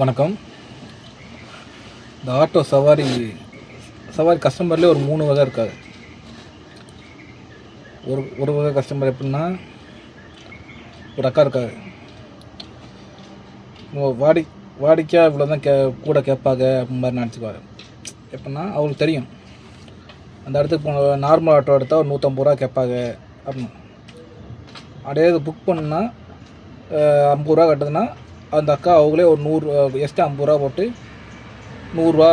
வணக்கம். இந்த ஆட்டோ சவாரி கஸ்டமர்லேயே ஒரு 3 வகை இருக்காது. ஒரு வகை கஸ்டமர் எப்படின்னா, ஒரு அக்கா இருக்காது. வாடிக்கையாக இவ்வளோ தான் கூட கேட்பாங்க அப்படின்னு மாதிரி நினச்சிக்குவாங்க. எப்படின்னா அவங்களுக்கு தெரியும், அந்த இடத்துக்கு போன நார்மல் ஆட்டோ எடுத்தால் ஒரு 150 ரூபா கேட்பாங்க அப்படின்னு. அப்படியே இது புக் பண்ணால் 50 ரூபா கட்டுதுன்னா, அந்த அக்கா அவங்களே ஒரு 100 எக்ஸ்ட்ரா 50 ரூபா போட்டு 100 ரூபா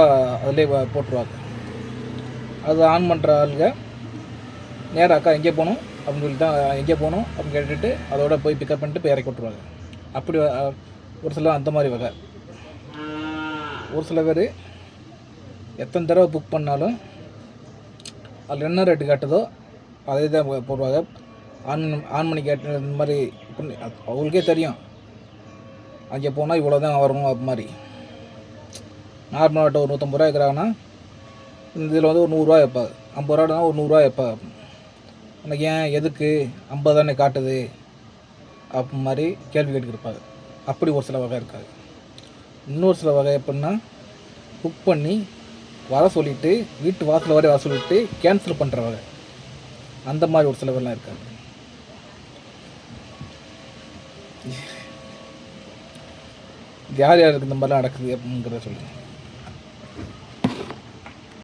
அதிலே போட்டுருவாங்க. அது ஆன் பண்ணுற ஆளுங்க நேராக அக்கா எங்கே போகணும் அப்படின்னு சொல்லிட்டு தான் எங்கே போகணும் அப்படின்னு கேட்டுட்டு அதோட போய் பிக்கப் பண்ணிட்டு போய் இறக்கி விட்ருவாங்க. அப்படி ஒரு சில அந்த மாதிரி வகை. ஒரு சில பேர் எத்தனை தடவை புக் பண்ணாலும் அதில் என்ன ரேட்டு காட்டுதோ அதே தான் போடுவாங்க. ஆன் பண்ணி கேட்டு இந்த மாதிரி அவங்களுக்கே தெரியும், அங்கே போனால் இவ்வளோ தான் வரும். அது மாதிரி நார்மல் ஆட்டோ ஒரு 150 ரூபா இருக்கிறாங்கன்னா, இதில் வந்து ஒரு 100 ரூபா வைப்பாங்க. 50 ரூபானா ஒரு 100 ரூபா வைப்பாங்க. எனக்கு ஏன் எதுக்கு 50 தானே காட்டுது அப்படி மாதிரி கேள்வி கேட்டுக்கிருப்பாங்க. அப்படி ஒரு சில வகை இருக்காது. இன்னொரு சில வகை எப்படின்னா, புக் பண்ணி வர சொல்லிவிட்டு வீட்டு வாசல் வரை வர சொல்லிவிட்டு கேன்சல் பண்ணுற வகை. அந்த மாதிரி ஒரு சிலவெல்லாம் இருக்காது. யார் யாருக்கு இந்த மாதிரிலாம் நடக்குது அப்படிங்கிறத சொல்லுங்கள்.